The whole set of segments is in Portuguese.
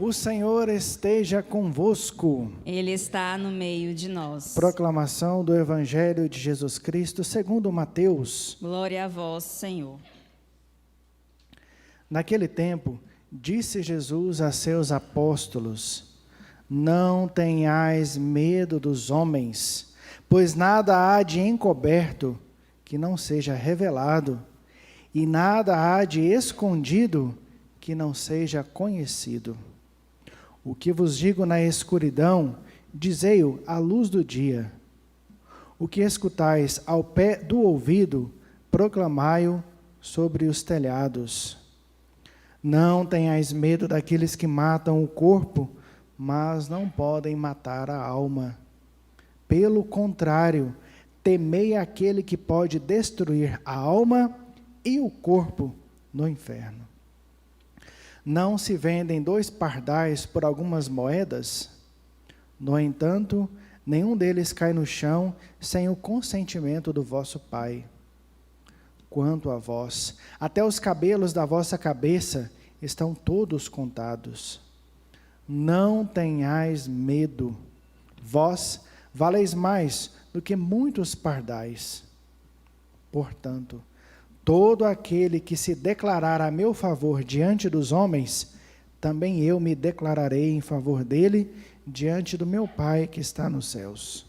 O Senhor esteja convosco. Ele está no meio de nós. Proclamação do Evangelho de Jesus Cristo segundo Mateus. Glória a vós, Senhor. Naquele tempo, disse Jesus a seus apóstolos: Não tenhais medo dos homens, pois nada há de encoberto que não seja revelado, e nada há de escondido que não seja conhecido. O que vos digo na escuridão, dizei-o à luz do dia. O que escutais ao pé do ouvido, proclamai-o sobre os telhados. Não tenhais medo daqueles que matam o corpo, mas não podem matar a alma. Pelo contrário, temei aquele que pode destruir a alma e o corpo no inferno. Não se vendem 2 pardais por algumas moedas? No entanto, nenhum deles cai no chão sem o consentimento do vosso Pai. Quanto a vós, até os cabelos da vossa cabeça estão todos contados. Não tenhais medo, vós valeis mais do que muitos pardais. Portanto, todo aquele que se declarar a meu favor diante dos homens, também eu me declararei em favor dele diante do meu Pai que está nos céus.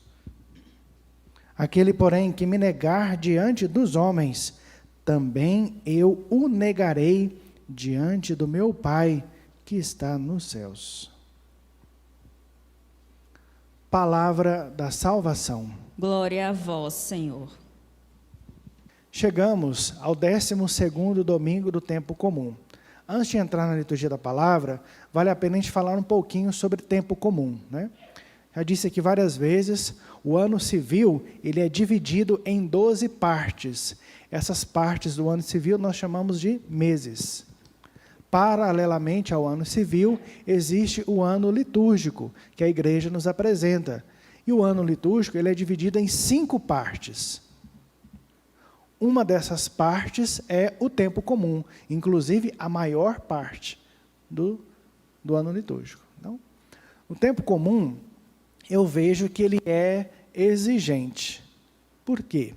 Aquele, porém, que me negar diante dos homens, também eu o negarei diante do meu Pai que está nos céus. Palavra da salvação. Glória a vós, Senhor. Chegamos ao 12º domingo do tempo comum. Antes de entrar na liturgia da palavra, vale a pena a gente falar um pouquinho sobre tempo comum, né? Já disse aqui várias vezes, o ano civil ele é dividido em 12 partes. Essas partes do ano civil nós chamamos de meses. Paralelamente ao ano civil, existe o ano litúrgico, que a igreja nos apresenta. E o ano litúrgico ele é dividido em 5 partes. Uma dessas partes é o tempo comum, inclusive a maior parte do ano litúrgico. Então, o tempo comum, eu vejo que ele é exigente. Por quê?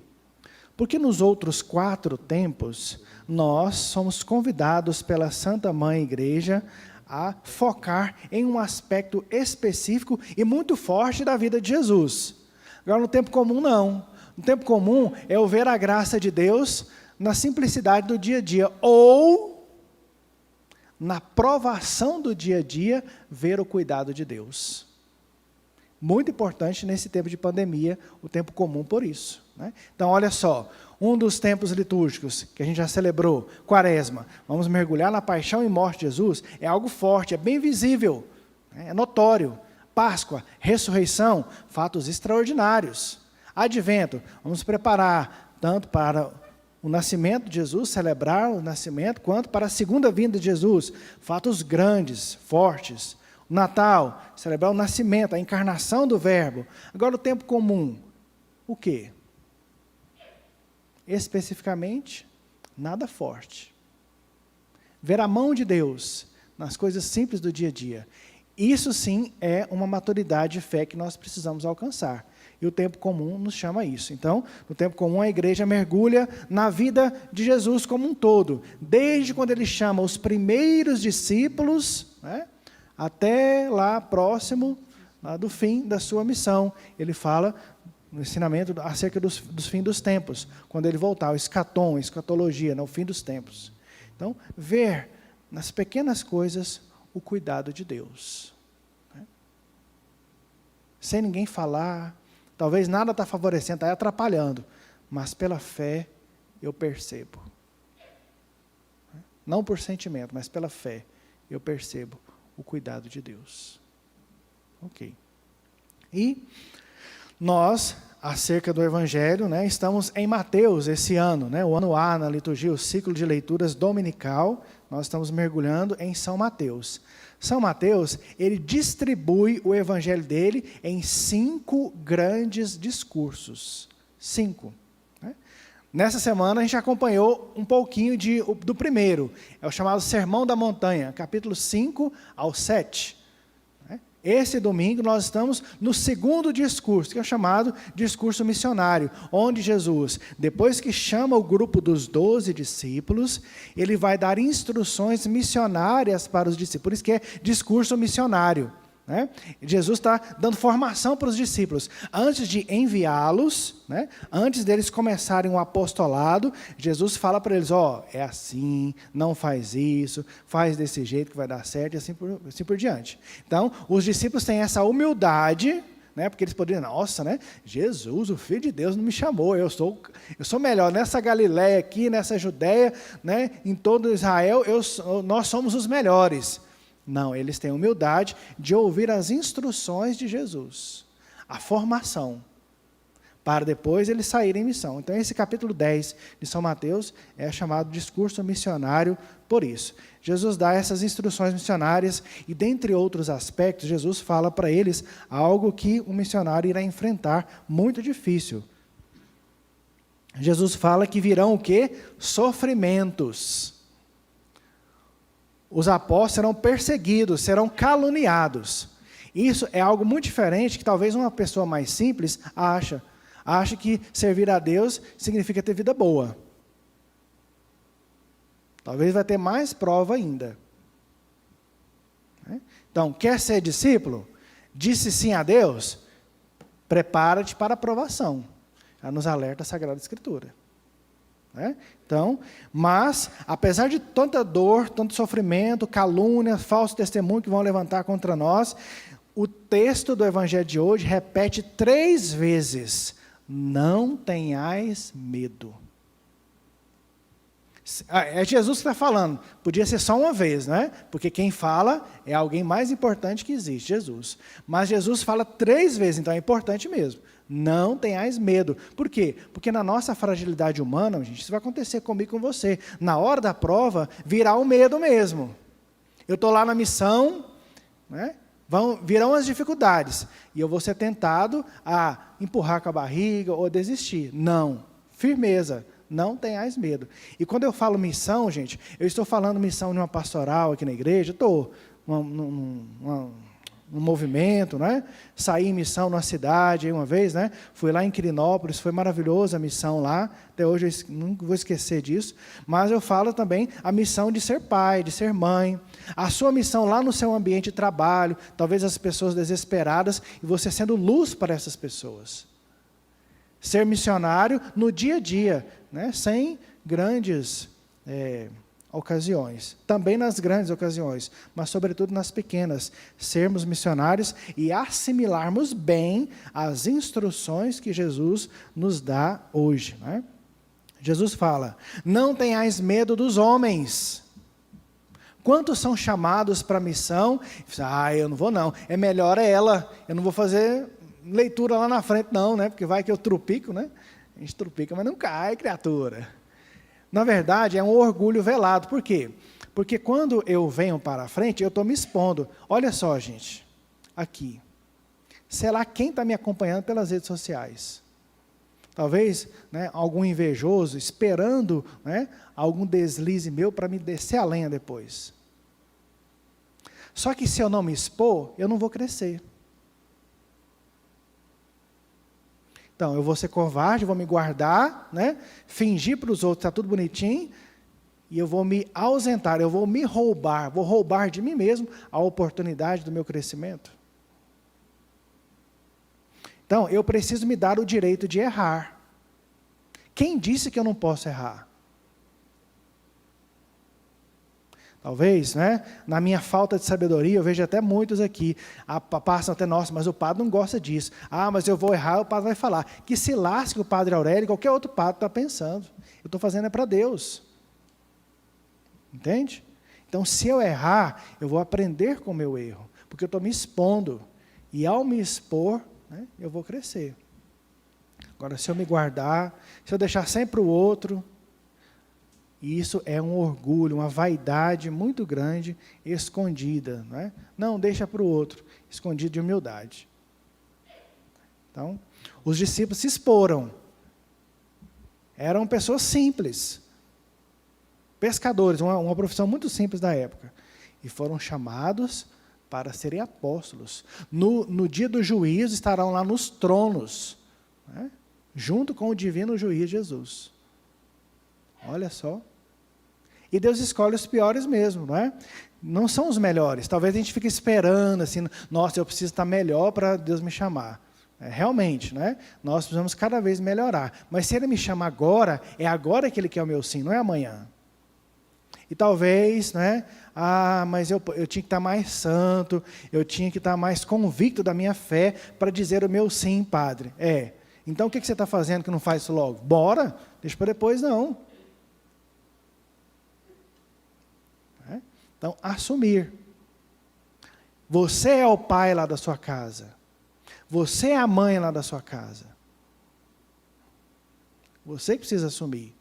Porque nos outros 4 tempos, nós somos convidados pela Santa Mãe Igreja a focar em um aspecto específico e muito forte da vida de Jesus. Agora, no tempo comum, não. No tempo comum, é eu ver a graça de Deus na simplicidade do dia a dia, ou na provação do dia a dia, ver o cuidado de Deus. Muito importante nesse tempo de pandemia, o tempo comum por isso, né? Então, olha só, um dos tempos litúrgicos que a gente já celebrou, Quaresma, vamos mergulhar na paixão e morte de Jesus, é algo forte, é bem visível, é notório. Páscoa, ressurreição, fatos extraordinários. Advento, vamos preparar tanto para o nascimento de Jesus, celebrar o nascimento, quanto para a segunda vinda de Jesus, fatos grandes, fortes. O Natal, celebrar o nascimento, a encarnação do Verbo. Agora o tempo comum, o quê? Especificamente, nada forte. Ver a mão de Deus nas coisas simples do dia a dia. Isso sim é uma maturidade de fé que nós precisamos alcançar. E o tempo comum nos chama a isso. Então, no tempo comum, a igreja mergulha na vida de Jesus como um todo. Desde quando ele chama os primeiros discípulos, né, até lá próximo lá do fim da sua missão. Ele fala no ensinamento acerca dos fins dos tempos. Quando ele voltar, o escatom, a escatologia, né, o fim dos tempos. Então, ver nas pequenas coisas o cuidado de Deus. Né? Sem ninguém falar, talvez nada está favorecendo, está atrapalhando, mas pela fé eu percebo. Não por sentimento, mas pela fé eu percebo o cuidado de Deus. Ok. E nós, acerca do Evangelho, né, estamos em Mateus esse ano, né, o ano A na liturgia, o ciclo de leituras dominical, nós estamos mergulhando em São Mateus. São Mateus, ele distribui o Evangelho dele em 5 grandes discursos. 5. Né? Nessa semana a gente acompanhou um pouquinho do primeiro, é o chamado Sermão da Montanha, capítulo 5 ao 7. Esse domingo nós estamos no segundo discurso, que é o chamado discurso missionário, onde Jesus, depois que chama o grupo dos 12 discípulos, ele vai dar instruções missionárias para os discípulos, por isso que é discurso missionário. Jesus está dando formação para os discípulos. Antes de enviá-los, antes deles começarem o apostolado, Jesus fala para eles, é assim, não faz isso, faz desse jeito que vai dar certo, e assim por diante. Então, os discípulos têm essa humildade, porque eles poderiam, Jesus, o Filho de Deus, não me chamou, eu sou melhor nessa Galileia aqui, nessa Judeia, em todo Israel, nós somos os melhores. Não, eles têm humildade de ouvir as instruções de Jesus, a formação, para depois eles saírem em missão. Então, esse capítulo 10 de São Mateus é chamado discurso missionário por isso. Jesus dá essas instruções missionárias e, dentre outros aspectos, Jesus fala para eles algo que o missionário irá enfrentar muito difícil. Jesus fala que virão o quê? Sofrimentos. Os apóstolos serão perseguidos, serão caluniados. Isso é algo muito diferente que talvez uma pessoa mais simples acha que servir a Deus significa ter vida boa. Talvez vai ter mais prova ainda. Então, quer ser discípulo? Disse sim a Deus? Prepara-te para a provação. Já nos alerta a Sagrada Escritura. Então, mas, apesar de tanta dor, tanto sofrimento, calúnia, falso testemunho que vão levantar contra nós, o texto do Evangelho de hoje repete 3 vezes, não tenhais medo. É Jesus que está falando, podia ser só uma vez, porque quem fala é alguém mais importante que existe, Jesus. Mas Jesus fala 3 vezes, então é importante mesmo. Não tenhais medo. Por quê? Porque na nossa fragilidade humana, gente, isso vai acontecer comigo e com você. Na hora da prova, virá o medo mesmo. Eu estou lá na missão, virão as dificuldades. E eu vou ser tentado a empurrar com a barriga ou desistir. Não. Firmeza. Não tenhais medo. E quando eu falo missão, gente, eu estou falando missão de uma pastoral aqui na igreja, estou num movimento, saí em missão numa cidade, uma vez, fui lá em Quirinópolis, foi maravilhosa a missão lá, até hoje eu nunca vou esquecer disso, mas eu falo também a missão de ser pai, de ser mãe, a sua missão lá no seu ambiente de trabalho, talvez as pessoas desesperadas, e você sendo luz para essas pessoas. Ser missionário no dia a dia, sem grandes ocasiões. Também nas grandes ocasiões, mas sobretudo nas pequenas. Sermos missionários e assimilarmos bem as instruções que Jesus nos dá hoje. Jesus fala, não tenhais medo dos homens. Quantos são chamados para a missão? Eu não vou não, é melhor ela, eu não vou fazer leitura lá na frente não, porque vai que eu trupico, A gente trupica, mas não cai, criatura. Na verdade, é um orgulho velado. Por quê? Porque quando eu venho para a frente, eu estou me expondo. Olha só, gente, aqui. Sei lá quem está me acompanhando pelas redes sociais. Talvez algum invejoso, esperando algum deslize meu para me descer a lenha depois. Só que se eu não me expor, eu não vou crescer. Então, eu vou ser covarde, vou me guardar, fingir para os outros que está tudo bonitinho, e eu vou me ausentar, eu vou me roubar, vou roubar de mim mesmo a oportunidade do meu crescimento. Então, eu preciso me dar o direito de errar. Quem disse que eu não posso errar? Talvez, na minha falta de sabedoria, eu vejo até muitos aqui, passam até, nossa, mas o padre não gosta disso. Mas eu vou errar, o padre vai falar. Que se lasque o padre Aurélio, qualquer outro padre está pensando. Eu estou fazendo para Deus. Entende? Então, se eu errar, eu vou aprender com o meu erro, porque eu estou me expondo. E ao me expor, eu vou crescer. Agora, se eu me guardar, se eu deixar sempre o outro, isso é um orgulho, uma vaidade muito grande, escondida. Não, deixa para o outro, escondido de humildade. Então, os discípulos se exporam. Eram pessoas simples, pescadores, uma profissão muito simples da época. E foram chamados para serem apóstolos. No dia do juízo estarão lá nos tronos, né? Junto com o divino juiz Jesus. Olha só. E Deus escolhe os piores mesmo, não é? Não são os melhores. Talvez a gente fique esperando, assim, nossa, eu preciso estar melhor para Deus me chamar. Realmente, né? Nós precisamos cada vez melhorar. Mas se Ele me chama agora, é agora que Ele quer o meu sim, não é amanhã. E talvez, né? Mas eu tinha que estar mais santo, eu tinha que estar mais convicto da minha fé para dizer o meu sim, Padre. Então o que você está fazendo que não faz isso logo? Bora, deixa para depois não. Então, assumir. Você é o pai lá da sua casa. Você é a mãe lá da sua casa. Você que precisa assumir.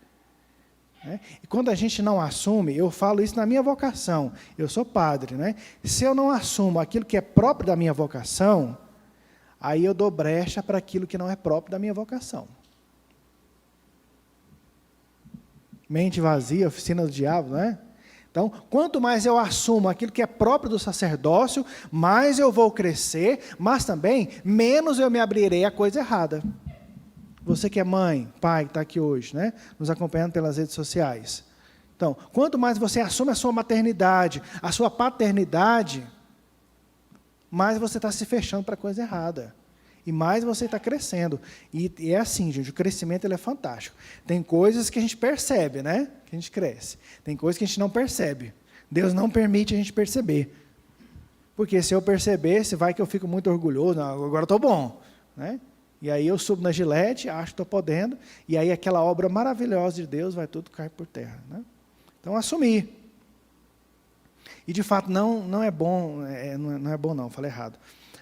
E quando a gente não assume, eu falo isso na minha vocação, eu sou padre, né? Se eu não assumo aquilo que é próprio da minha vocação, aí eu dou brecha para aquilo que não é próprio da minha vocação. Mente vazia, oficina do diabo, né? Então, quanto mais eu assumo aquilo que é próprio do sacerdócio, mais eu vou crescer, mas também menos eu me abrirei à coisa errada. Você que é mãe, pai, que está aqui hoje, né? Nos acompanhando pelas redes sociais. Então, quanto mais você assume a sua maternidade, a sua paternidade, mais você está se fechando para a coisa errada. E mais você está crescendo. E é assim, gente, o crescimento ele é fantástico. Tem coisas que a gente percebe, né? Que a gente cresce. Tem coisas que a gente não percebe. Deus não permite a gente perceber. Porque se eu percebesse, vai que eu fico muito orgulhoso. Não, agora estou bom, né? E aí eu subo na Gillette, acho que estou podendo, e aí aquela obra maravilhosa de Deus vai tudo cair por terra, né? Então, assumir. E, de fato, não é bom, não é bom não, falei errado.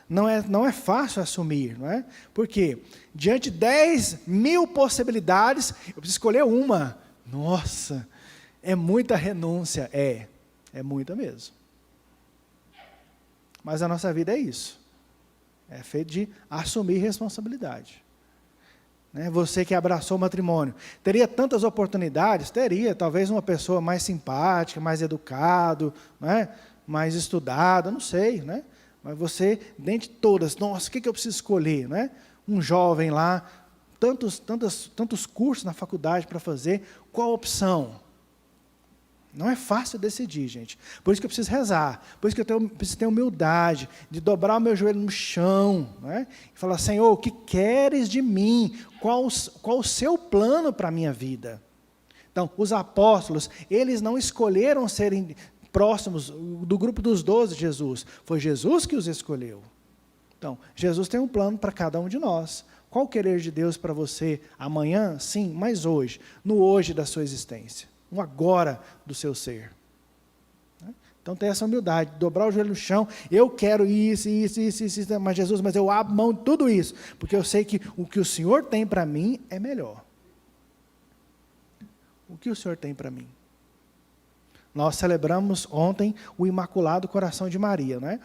Não é fácil assumir, não é? Porque, diante de 10.000 possibilidades, eu preciso escolher uma. Nossa, é muita renúncia. É muita mesmo. Mas a nossa vida é isso. É feito de assumir responsabilidade. Né? Você que abraçou o matrimônio, teria tantas oportunidades? Teria, talvez uma pessoa mais simpática, mais educado, né? Mais estudada, não sei, né? Mas você, dentre todas, nossa, o que eu preciso escolher? Né? Um jovem lá, tantos cursos na faculdade para fazer, qual a opção? Não é fácil decidir, gente. Por isso que eu preciso rezar, por isso que eu preciso ter humildade, de dobrar o meu joelho no chão, né? E falar, Senhor, o que queres de mim? Qual o seu plano para a minha vida? Então, os apóstolos, eles não escolheram serem próximos do grupo dos 12 de Jesus. Foi Jesus que os escolheu. Então, Jesus tem um plano para cada um de nós. Qual o querer de Deus para você amanhã? Sim, mas hoje, no hoje da sua existência. Um agora do seu ser. Então tem essa humildade, dobrar o joelho no chão, eu quero isso, mas Jesus, mas eu abro mão de tudo isso, porque eu sei que o que o Senhor tem para mim é melhor. O que o Senhor tem para mim? Nós celebramos ontem o Imaculado Coração de Maria, né?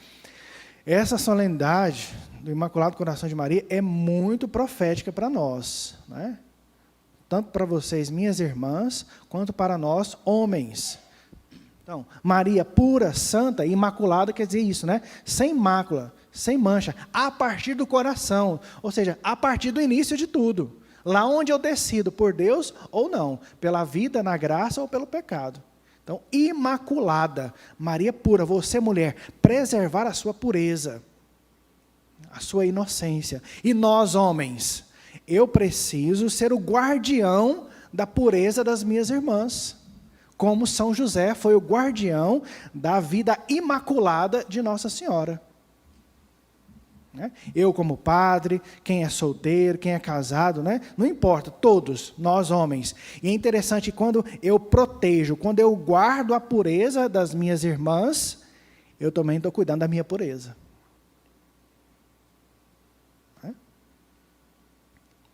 Essa solenidade do Imaculado Coração de Maria é muito profética para nós, né? Tanto para vocês, minhas irmãs, quanto para nós, homens. Então, Maria pura, santa, imaculada, quer dizer isso, né? Sem mácula, sem mancha, a partir do coração, ou seja, a partir do início de tudo. Lá onde eu decido, por Deus ou não, pela vida, na graça ou pelo pecado. Então, imaculada, Maria pura, você mulher, preservar a sua pureza, a sua inocência. E nós, homens, eu preciso ser o guardião da pureza das minhas irmãs, como São José foi o guardião da vida imaculada de Nossa Senhora. Né? Eu como padre, quem é solteiro, quem é casado, né? Não importa, todos, nós homens. E é interessante, quando eu protejo, quando eu guardo a pureza das minhas irmãs, eu também estou cuidando da minha pureza.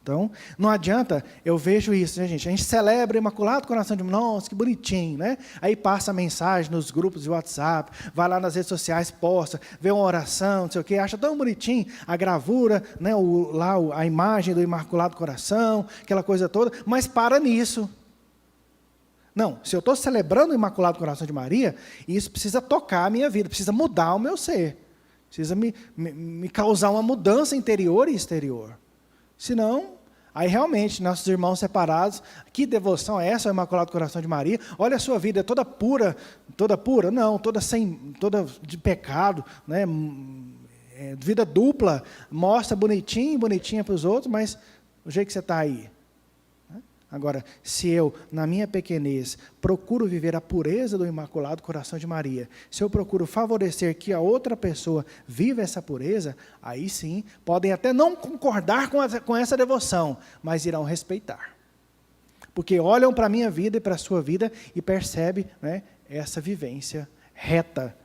Então, não adianta, eu vejo isso, né, gente? A gente celebra o Imaculado Coração de Maria, nossa, que bonitinho, né? Aí passa a mensagem nos grupos de WhatsApp, vai lá nas redes sociais, posta, vê uma oração, não sei o quê, acha tão bonitinho a gravura, né? A imagem do Imaculado Coração, aquela coisa toda, mas para nisso. Não, se eu estou celebrando o Imaculado Coração de Maria, isso precisa tocar a minha vida, precisa mudar o meu ser, precisa me causar uma mudança interior e exterior. Senão, aí realmente, nossos irmãos separados, que devoção é essa ao Imaculado Coração de Maria? Olha a sua vida, é toda pura? Não, toda de pecado, né? Vida dupla, mostra bonitinha para os outros, mas o jeito que você está aí. Agora, se eu, na minha pequenez, procuro viver a pureza do Imaculado Coração de Maria, se eu procuro favorecer que a outra pessoa viva essa pureza, aí sim, podem até não concordar com essa devoção, mas irão respeitar. Porque olham para a minha vida e para a sua vida e percebem, né, essa vivência reta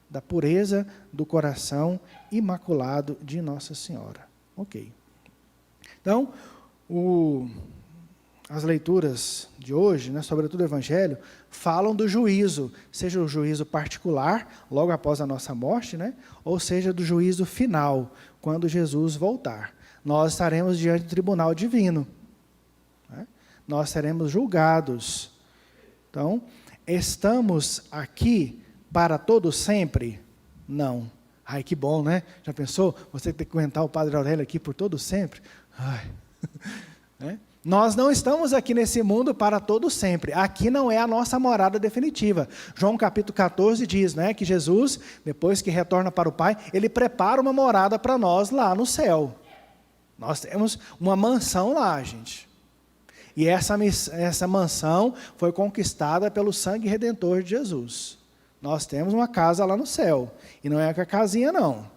da pureza do coração imaculado de Nossa Senhora. Ok. Então, as leituras de hoje, né, sobretudo o Evangelho, falam do juízo, seja o juízo particular, logo após a nossa morte, né, ou seja do juízo final, quando Jesus voltar. Nós estaremos diante do tribunal divino, né? Nós seremos julgados. Então, estamos aqui para todo sempre? Não. Ai, que bom, né? Já pensou? Você ter que aguentar o Padre Aurélio aqui por todo sempre? Ai. Né? Nós não estamos aqui nesse mundo para todo sempre. Aqui não é a nossa morada definitiva. João capítulo 14 diz, né, que Jesus, depois que retorna para o Pai, ele prepara uma morada para nós lá no céu. Nós temos uma mansão lá, gente. E essa mansão foi conquistada pelo sangue redentor de Jesus. Nós temos uma casa lá no céu. E não é a casinha, não.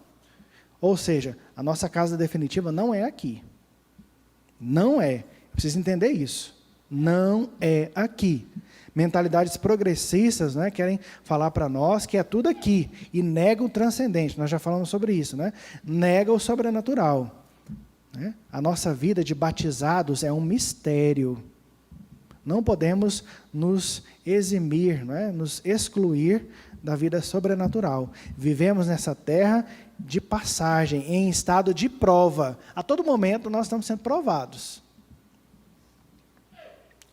Ou seja, a nossa casa definitiva não é aqui. Não é. Precisa entender isso. Não é aqui. Mentalidades progressistas, né, querem falar para nós que é tudo aqui e negam o transcendente. Nós já falamos sobre isso, né? Nega o sobrenatural. Né? A nossa vida de batizados é um mistério. Não podemos nos eximir, né, nos excluir da vida sobrenatural. Vivemos nessa terra de passagem, em estado de prova. A todo momento nós estamos sendo provados.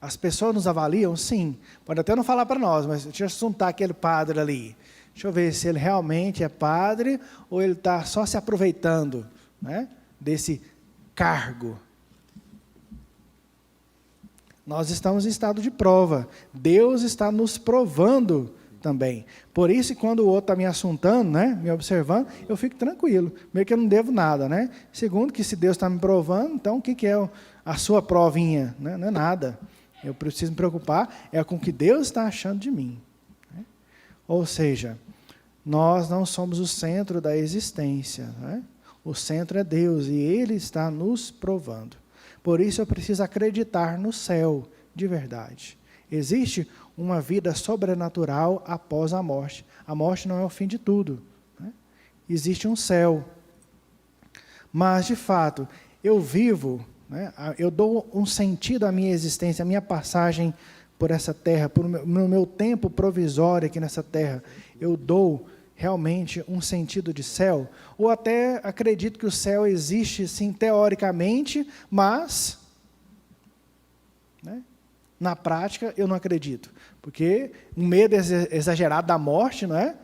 As pessoas nos avaliam? Sim. Pode até não falar para nós, mas deixa eu assuntar aquele padre ali. Deixa eu ver se ele realmente é padre ou ele está só se aproveitando, né, desse cargo. Nós estamos em estado de prova. Deus está nos provando também. Por isso, quando o outro está me assuntando, né, me observando, eu fico tranquilo. Meio que eu não devo nada, né? Segundo, que se Deus está me provando, então o que é a sua provinha? Né? Não é nada. Eu preciso me preocupar com o que Deus está achando de mim. Né? Ou seja, nós não somos o centro da existência. Né? O centro é Deus e Ele está nos provando. Por isso eu preciso acreditar no céu de verdade. Existe uma vida sobrenatural após a morte. A morte não é o fim de tudo. Né? Existe um céu. Mas, de fato, eu vivo, né, eu dou um sentido à minha existência, à minha passagem por essa terra, no meu tempo provisório aqui nessa terra, eu dou realmente um sentido de céu, ou até acredito que o céu existe, sim, teoricamente, mas, né, na prática eu não acredito, porque o medo exagerado da morte, não é?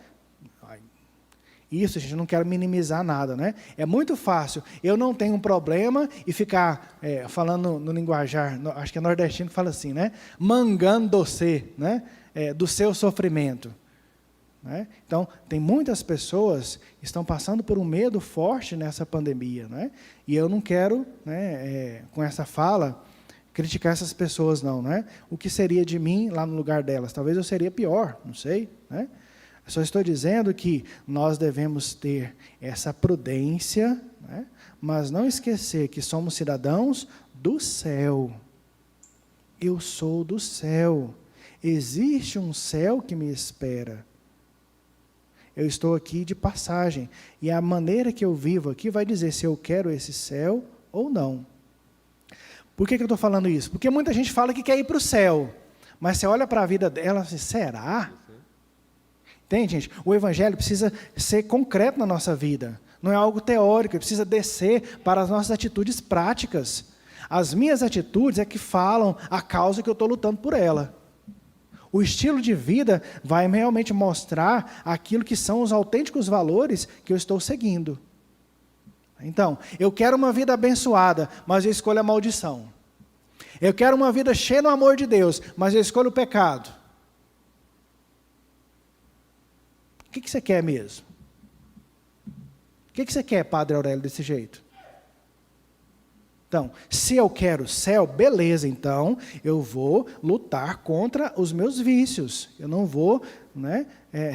Isso, a gente não quer minimizar nada, né? É muito fácil, eu não tenho um problema e ficar falando no linguajar, acho que é nordestino que fala assim, né? Mangando-se, né? Do seu sofrimento. Né? Então, tem muitas pessoas que estão passando por um medo forte nessa pandemia, né? E eu não quero, né, com essa fala, criticar essas pessoas, não, né? O que seria de mim lá no lugar delas? Talvez eu seria pior, não sei, né? Só estou dizendo que nós devemos ter essa prudência, né? Mas não esquecer que somos cidadãos do céu. Eu sou do céu. Existe um céu que me espera. Eu estou aqui de passagem. E a maneira que eu vivo aqui vai dizer se eu quero esse céu ou não. Por que eu estou falando isso? Porque muita gente fala que quer ir para o céu, mas você olha para a vida dela e assim, será? Entende, gente? O evangelho precisa ser concreto na nossa vida. Não é algo teórico, ele precisa descer para as nossas atitudes práticas. As minhas atitudes é que falam a causa que eu estou lutando por ela. O estilo de vida vai realmente mostrar aquilo que são os autênticos valores que eu estou seguindo. Então, eu quero uma vida abençoada, mas eu escolho a maldição. Eu quero uma vida cheia do amor de Deus, mas eu escolho o pecado. O que você quer mesmo? O que você quer, Padre Aurélio, desse jeito? Então, se eu quero o céu, beleza, então eu vou lutar contra os meus vícios. Eu não vou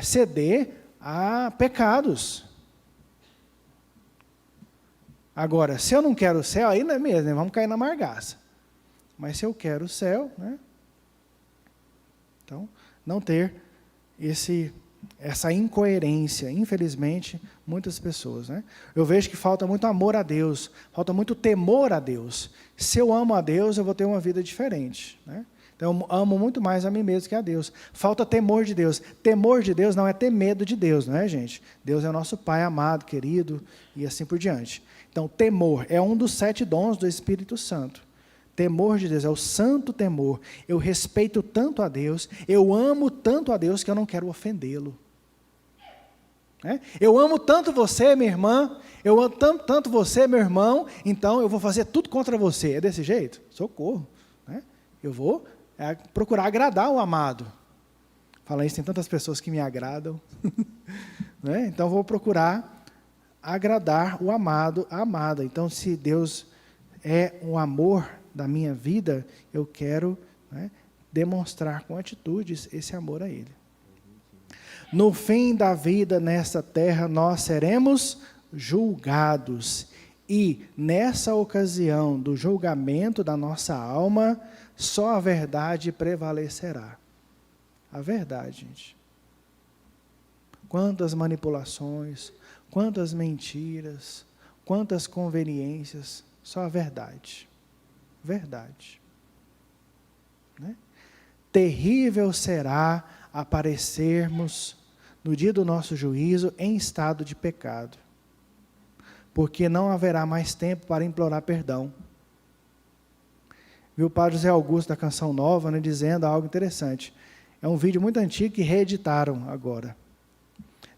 ceder a pecados. Agora, se eu não quero o céu, aí não é mesmo, vamos cair na margaça. Mas se eu quero o céu, então, não ter essa incoerência, infelizmente, muitas pessoas. Eu vejo que falta muito amor a Deus, falta muito temor a Deus. Se eu amo a Deus, eu vou ter uma vida diferente. Então, eu amo muito mais a mim mesmo que a Deus. Falta temor de Deus. Temor de Deus não é ter medo de Deus, não é, gente? Deus é o nosso Pai amado, querido, e assim por diante. Então, temor é um dos 7 dons do Espírito Santo. Temor de Deus é o santo temor. Eu respeito tanto a Deus, eu amo tanto a Deus que eu não quero ofendê-lo. Eu amo tanto você, minha irmã, eu amo tanto você, meu irmão, então eu vou fazer tudo contra você. É desse jeito? Socorro. Eu vou procurar agradar o amado. Fala isso, tem tantas pessoas que me agradam. Então eu vou procurar agradar o amado, a amada. Então, se Deus é um amor da minha vida, eu quero demonstrar com atitudes esse amor a Ele. No fim da vida nesta terra, nós seremos julgados. E, nessa ocasião do julgamento da nossa alma, só a verdade prevalecerá. A verdade, gente. Quantas manipulações, quantas mentiras, quantas conveniências, só a verdade. Verdade. Terrível será aparecermos no dia do nosso juízo em estado de pecado, porque não haverá mais tempo para implorar perdão. Viu o Padre José Augusto da Canção Nova, dizendo algo interessante. É um vídeo muito antigo que reeditaram agora.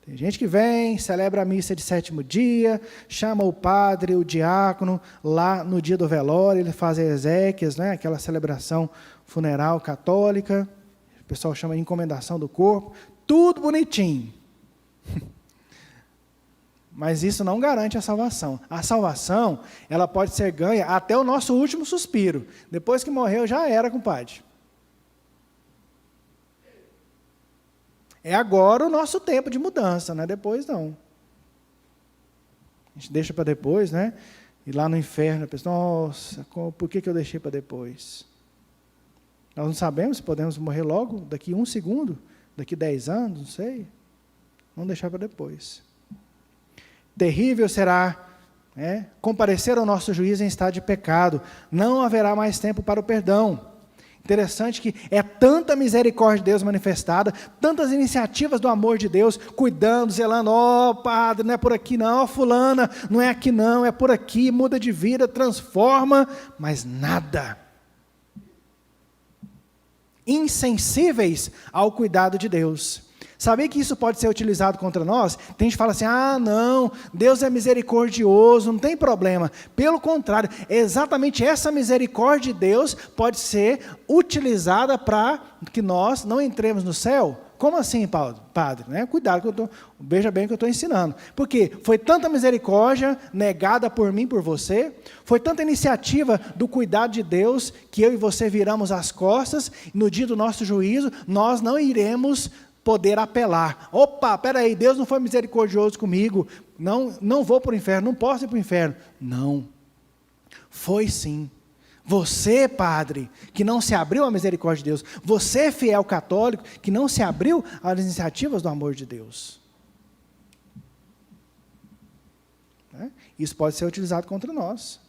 Tem gente que vem, celebra a missa de 7º dia, chama o padre, o diácono, lá no dia do velório, ele faz exéquias, aquela celebração funeral católica, o pessoal chama de encomendação do corpo, tudo bonitinho. Mas isso não garante a salvação. A salvação, ela pode ser ganha até o nosso último suspiro. Depois que morreu, já era, compadre. É agora o nosso tempo de mudança, não é depois não. A gente deixa para depois, E lá no inferno, a pessoa, nossa, por que eu deixei para depois? Nós não sabemos se podemos morrer logo, daqui 1 segundo, daqui 10 anos, não sei. Vamos deixar para depois. Terrível será comparecer ao nosso juízo em estado de pecado. Não haverá mais tempo para o perdão. Interessante que é tanta misericórdia de Deus manifestada, tantas iniciativas do amor de Deus, cuidando, zelando, padre, não é por aqui não, fulana, não é aqui não, é por aqui, muda de vida, transforma, mas nada. Insensíveis ao cuidado de Deus. Sabia que isso pode ser utilizado contra nós? Tem gente que fala assim, não, Deus é misericordioso, não tem problema. Pelo contrário, exatamente essa misericórdia de Deus pode ser utilizada para que nós não entremos no céu. Como assim, padre? Cuidado, veja bem o que eu estou ensinando. Porque foi tanta misericórdia negada por mim, por você, foi tanta iniciativa do cuidado de Deus, que eu e você viramos as costas, e no dia do nosso juízo, nós não iremos poder apelar. Peraí, Deus não foi misericordioso comigo, não vou para o inferno, não posso ir para o inferno. Não, foi sim. Você, padre, que não se abriu à misericórdia de Deus, você, fiel católico, que não se abriu às iniciativas do amor de Deus. Isso pode ser utilizado contra nós.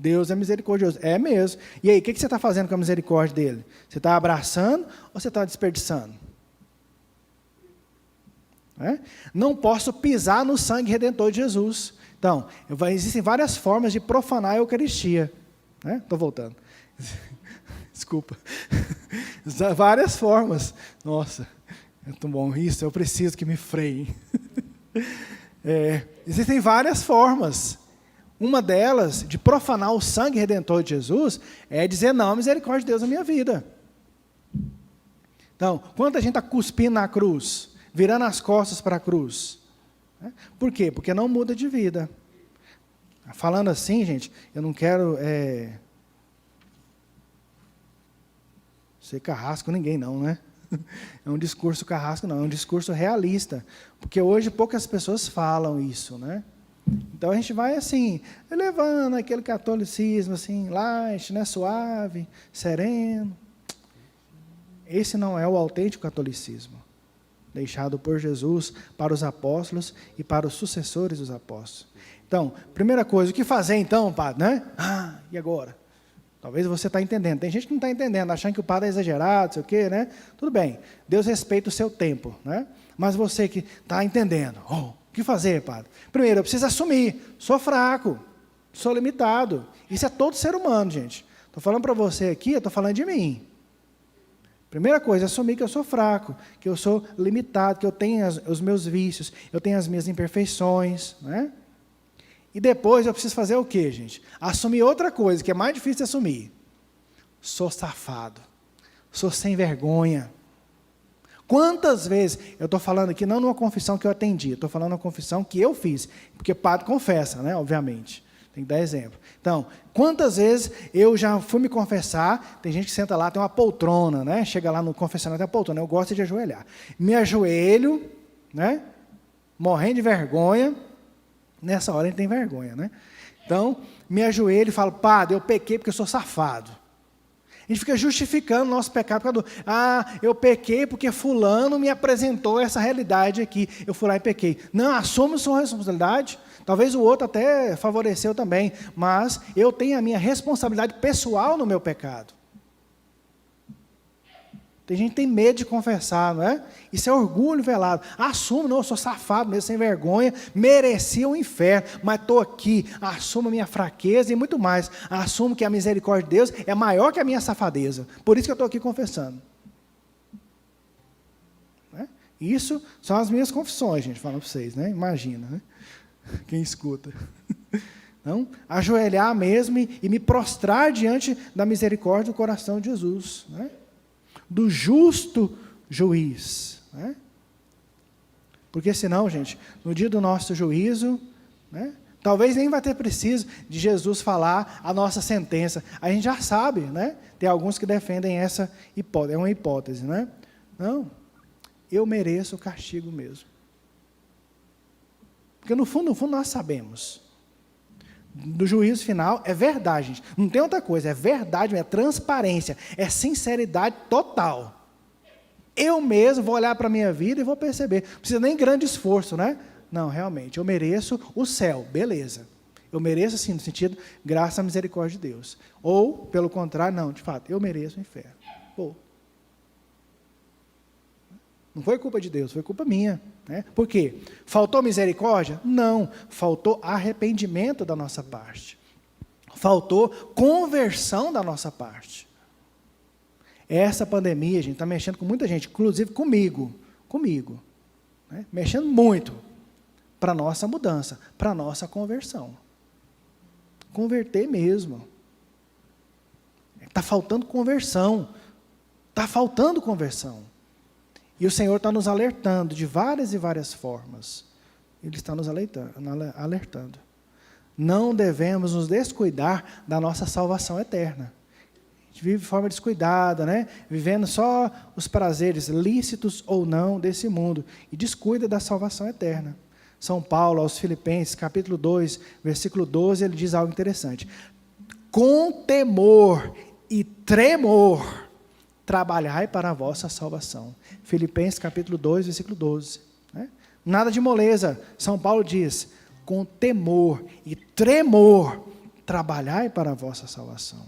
Deus é misericordioso. É mesmo. E aí, o que você está fazendo com a misericórdia dele? Você está abraçando ou você está desperdiçando? Não posso pisar no sangue redentor de Jesus. Então, existem várias formas de profanar a Eucaristia. Estou voltando. Desculpa. Várias formas. Nossa, é tão bom isso, eu preciso que me freiem. Existem várias formas. Uma delas, de profanar o sangue redentor de Jesus, é dizer não à misericórdia de Deus na minha vida. Então, quanta gente está cuspindo na cruz, virando as costas para a cruz? Por quê? Porque não muda de vida. Falando assim, gente, eu não quero ser carrasco ninguém não, né? É um discurso carrasco não, é um discurso realista. Porque hoje poucas pessoas falam isso, né? Então a gente vai assim, elevando aquele catolicismo assim, light, né, suave, sereno. Esse não é o autêntico catolicismo, deixado por Jesus para os apóstolos e para os sucessores dos apóstolos. Então, primeira coisa, o que fazer então, padre, né? E agora? Talvez você está entendendo. Tem gente que não está entendendo, achando que o padre é exagerado, sei o quê, né? Tudo bem, Deus respeita o seu tempo, né? Mas você que está entendendo, o que fazer, padre? Primeiro, eu preciso assumir, sou fraco, sou limitado. Isso é todo ser humano, gente. Estou falando para você aqui, eu estou falando de mim. Primeira coisa, assumir que eu sou fraco, que eu sou limitado, que eu tenho os meus vícios, eu tenho as minhas imperfeições, né? E depois eu preciso fazer o quê, gente? Assumir outra coisa, que é mais difícil de assumir. Sou safado, sou sem vergonha. Quantas vezes, eu estou falando aqui não numa confissão que eu atendi, estou falando uma confissão que eu fiz, porque o padre confessa, né, obviamente, tem que dar exemplo. Então, quantas vezes eu já fui me confessar, tem gente que senta lá, tem uma poltrona, né, chega lá no confessionário, tem uma poltrona, eu gosto de ajoelhar. Me ajoelho, né, morrendo de vergonha, nessa hora a gente tem vergonha, né? Então, me ajoelho e falo, padre, eu pequei porque eu sou safado. A gente fica justificando o nosso pecado por causa do, eu pequei porque fulano me apresentou essa realidade aqui, eu fui lá e pequei. Não, assume sua responsabilidade, talvez o outro até favoreceu também, mas eu tenho a minha responsabilidade pessoal no meu pecado. Tem gente que tem medo de confessar, não é? Isso é orgulho velado. Assumo, não, eu sou safado mesmo, sem vergonha, mereci o inferno, mas estou aqui, assumo a minha fraqueza e muito mais. Assumo que a misericórdia de Deus é maior que a minha safadeza. Por isso que eu estou aqui confessando. Né? Isso são as minhas confissões, gente, falando para vocês, né? Imagina, né? Quem escuta. Então, ajoelhar mesmo e me prostrar diante da misericórdia do coração de Jesus, né? Do justo juiz, né? Porque senão, gente, no dia do nosso juízo, né, talvez nem vai ter preciso de Jesus falar a nossa sentença, a gente já sabe, né? Tem alguns que defendem essa hipótese, é uma hipótese, né? Não, eu mereço o castigo mesmo. Porque no fundo nós sabemos. Do juízo final, é verdade, gente. Não tem outra coisa, é verdade, é transparência, é sinceridade total. Eu mesmo vou olhar para a minha vida e vou perceber. Não precisa nem grande esforço, né? Não, realmente, eu mereço o céu, beleza. Eu mereço, assim, no sentido, graças à misericórdia de Deus. Ou, pelo contrário, não, de fato, eu mereço o inferno. Pô. Não foi culpa de Deus, foi culpa minha. Né? Por quê? Faltou misericórdia? Não, faltou arrependimento da nossa parte. Faltou conversão da nossa parte. Essa pandemia, gente, está mexendo com muita gente, inclusive comigo, né? Mexendo muito para a nossa mudança, para a nossa conversão. Converter mesmo. Está faltando conversão. Está faltando conversão. E o Senhor está nos alertando de várias e várias formas. Ele está nos alertando. Não devemos nos descuidar da nossa salvação eterna. A gente vive de forma descuidada, né? Vivendo só os prazeres lícitos ou não desse mundo. E descuida da salvação eterna. São Paulo, aos Filipenses, capítulo 2, versículo 12, ele diz algo interessante. Com temor e tremor, trabalhai para a vossa salvação. Filipenses capítulo 2, versículo 12. Né? Nada de moleza. São Paulo diz, com temor e tremor, trabalhai para a vossa salvação.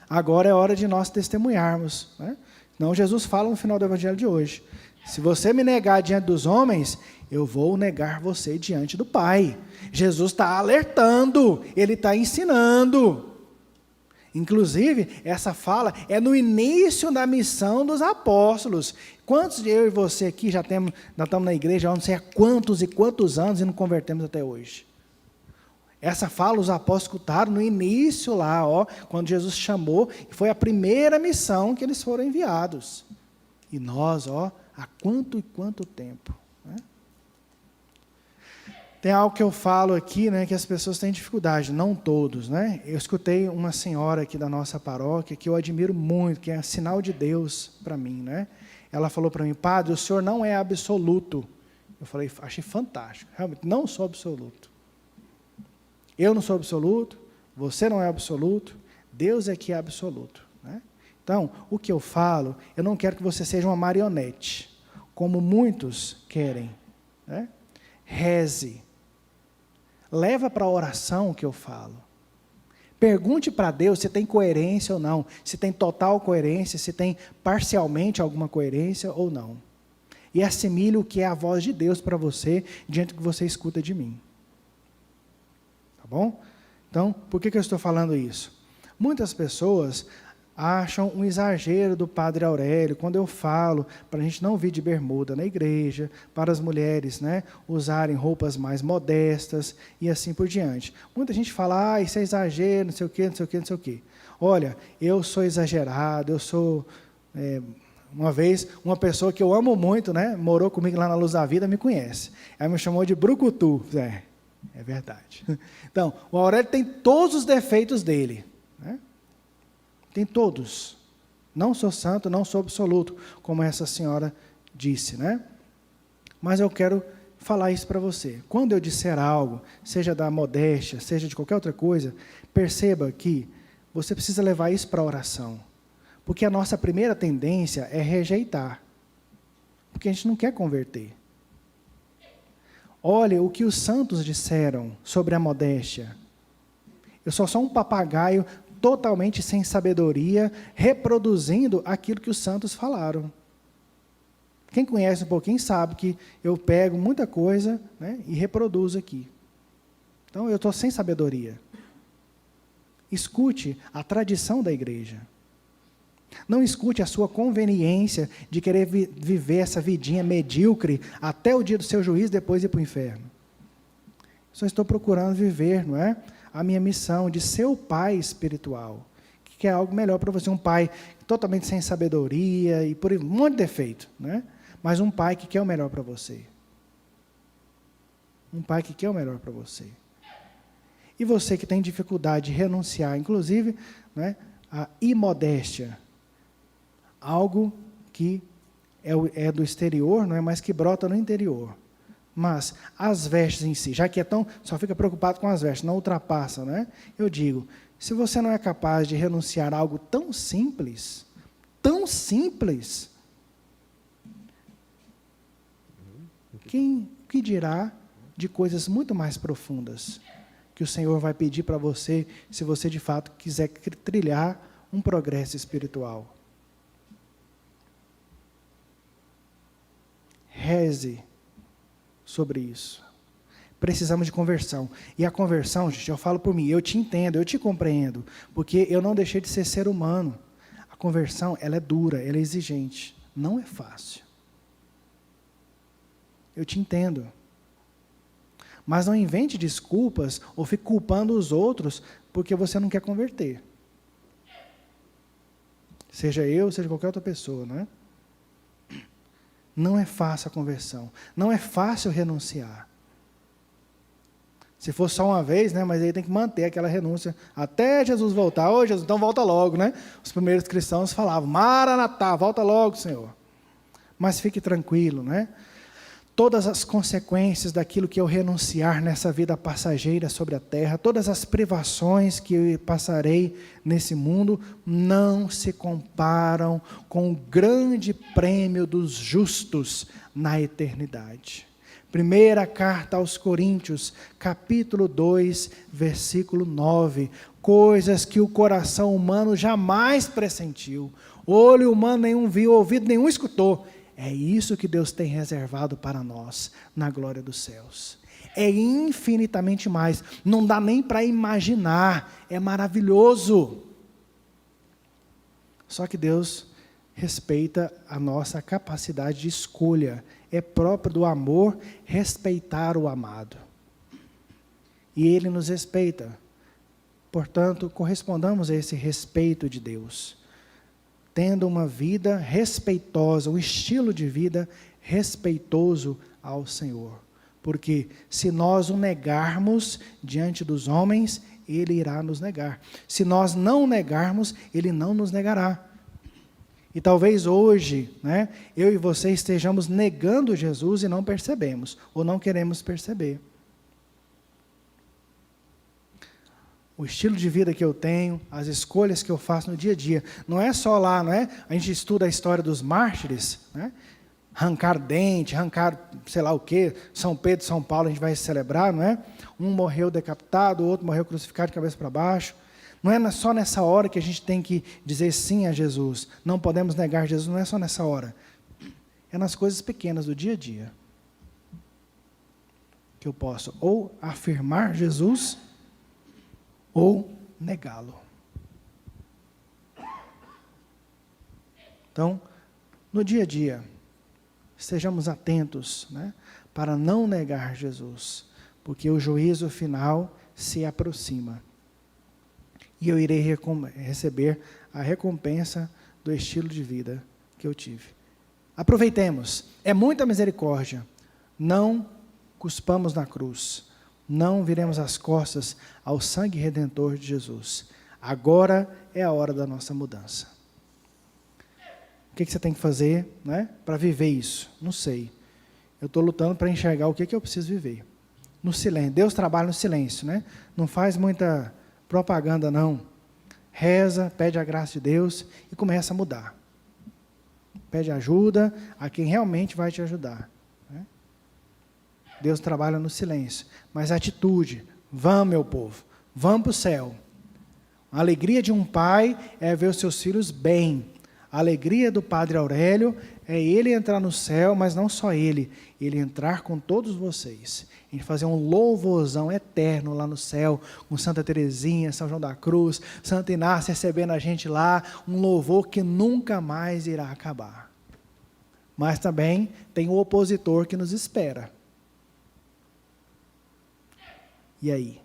Agora é hora de nós testemunharmos, né? Não, Jesus fala no final do evangelho de hoje: se você me negar diante dos homens, eu vou negar você diante do Pai. Jesus está alertando, Ele está ensinando. Inclusive, essa fala é no início da missão dos apóstolos. Quantos de eu e você aqui já estamos na igreja há não sei há quantos e quantos anos e não convertemos até hoje? Essa fala os apóstolos escutaram no início lá, quando Jesus chamou, e foi a primeira missão que eles foram enviados. E nós, há quanto e quanto tempo, né? Tem algo que eu falo aqui, né, que as pessoas têm dificuldade, não todos, né? Eu escutei uma senhora aqui da nossa paróquia, que eu admiro muito, que é sinal de Deus para mim, né? Ela falou para mim: padre, o senhor não é absoluto. Eu falei, achei fantástico, realmente, não sou absoluto. Eu não sou absoluto, você não é absoluto, Deus é que é absoluto, né? Então, o que eu falo, eu não quero que você seja uma marionete, como muitos querem, né? Reze. Leva para a oração o que eu falo. Pergunte para Deus se tem coerência ou não, se tem total coerência, se tem parcialmente alguma coerência ou não. E assimile o que é a voz de Deus para você, diante do que você escuta de mim. Tá bom? Então, por que eu estou falando isso? Muitas pessoas acham um exagero do Padre Aurélio, quando eu falo para a gente não vir de bermuda na igreja, para as mulheres, né, usarem roupas mais modestas e assim por diante. Muita gente fala, isso é exagero, não sei o quê, não sei o quê, não sei o quê. Olha, eu sou exagerado, eu sou... uma vez, uma pessoa que eu amo muito, né, morou comigo lá na Luz da Vida, me conhece. Ela me chamou de brucutu. É verdade. Então, o Aurélio tem todos os defeitos dele, né? Tem todos. Não sou santo, não sou absoluto, como essa senhora disse, né? Mas eu quero falar isso para você. Quando eu disser algo, seja da modéstia, seja de qualquer outra coisa, perceba que você precisa levar isso para a oração. Porque a nossa primeira tendência é rejeitar. Porque a gente não quer converter. Olha o que os santos disseram sobre a modéstia. Eu sou só um papagaio totalmente sem sabedoria, reproduzindo aquilo que os santos falaram. Quem conhece um pouquinho sabe que eu pego muita coisa, né, e reproduzo aqui. Então, eu estou sem sabedoria. Escute a tradição da igreja. Não escute a sua conveniência de querer viver essa vidinha medíocre até o dia do seu juízo, depois ir para o inferno. Só estou procurando viver, não é? A minha missão de ser o pai espiritual, que é algo melhor para você, um pai totalmente sem sabedoria e por um monte de defeito, né? Mas um pai que quer o melhor para você. Um pai que quer o melhor para você. E você que tem dificuldade de renunciar, inclusive, né, a imodéstia, algo que é do exterior, não é, mas que brota no interior. Mas as vestes em si, já que só fica preocupado com as vestes, não ultrapassa, né? Eu digo, se você não é capaz de renunciar a algo tão simples, que dirá de coisas muito mais profundas que o Senhor vai pedir para você, se você de fato quiser trilhar um progresso espiritual? Reze sobre isso. Precisamos de conversão. E a conversão, gente, eu falo por mim, eu te entendo, eu te compreendo, porque eu não deixei de ser humano. A conversão, ela é dura, ela é exigente, não é fácil. Eu te entendo. Mas não invente desculpas ou fique culpando os outros porque você não quer converter. Seja eu, seja qualquer outra pessoa, não é? Não é fácil a conversão. Não é fácil renunciar. Se for só uma vez, né, mas aí tem que manter aquela renúncia até Jesus voltar. Ô, Jesus, então volta logo, né? Os primeiros cristãos falavam, Maranatá, volta logo, Senhor. Mas fique tranquilo, né? Todas as consequências daquilo que eu renunciar nessa vida passageira sobre a terra, todas as privações que eu passarei nesse mundo, não se comparam com o grande prêmio dos justos na eternidade. Primeira carta aos Coríntios, capítulo 2, versículo 9. Coisas que o coração humano jamais pressentiu, olho humano nenhum viu, ouvido nenhum escutou. É isso que Deus tem reservado para nós, na glória dos céus. É infinitamente mais, não dá nem para imaginar, é maravilhoso. Só que Deus respeita a nossa capacidade de escolha. É próprio do amor respeitar o amado. E Ele nos respeita. Portanto, correspondamos a esse respeito de Deus, tendo uma vida respeitosa, um estilo de vida respeitoso ao Senhor. Porque se nós o negarmos diante dos homens, Ele irá nos negar. Se nós não o negarmos, Ele não nos negará. E talvez hoje, eu e você estejamos negando Jesus e não percebemos, ou não queremos perceber. O estilo de vida que eu tenho, as escolhas que eu faço no dia a dia, não é só lá, a gente estuda a história dos mártires, arrancar dente, arrancar sei lá o quê, São Pedro, São Paulo, a gente vai celebrar, Um morreu decapitado, o outro morreu crucificado de cabeça para baixo. Não é só nessa hora que a gente tem que dizer sim a Jesus. Não podemos negar Jesus, não é só nessa hora. É nas coisas pequenas do dia a dia. Que eu posso ou afirmar Jesus, ou negá-lo. Então, no dia a dia, estejamos atentos, para não negar Jesus, porque o juízo final se aproxima. E eu irei receber a recompensa do estilo de vida que eu tive. Aproveitemos, é muita misericórdia. Não cuspamos na cruz. Não viremos as costas ao sangue redentor de Jesus. Agora é a hora da nossa mudança. O que você tem que fazer, para viver isso? Não sei. Eu estou lutando para enxergar o que eu preciso viver. No silêncio. Deus trabalha no silêncio, Não faz muita propaganda, não. Reza, pede a graça de Deus e começa a mudar. Pede ajuda a quem realmente vai te ajudar. Deus trabalha no silêncio. Mas a atitude, vamos, meu povo, vamos para o céu. A alegria de um pai é ver os seus filhos bem. A alegria do Padre Aurélio é ele entrar no céu, mas não só ele entrar com todos vocês. A gente fazer um louvorzão eterno lá no céu, com Santa Teresinha, São João da Cruz, Santo Inácio recebendo a gente lá, um louvor que nunca mais irá acabar. Mas também tem o opositor que nos espera. E aí?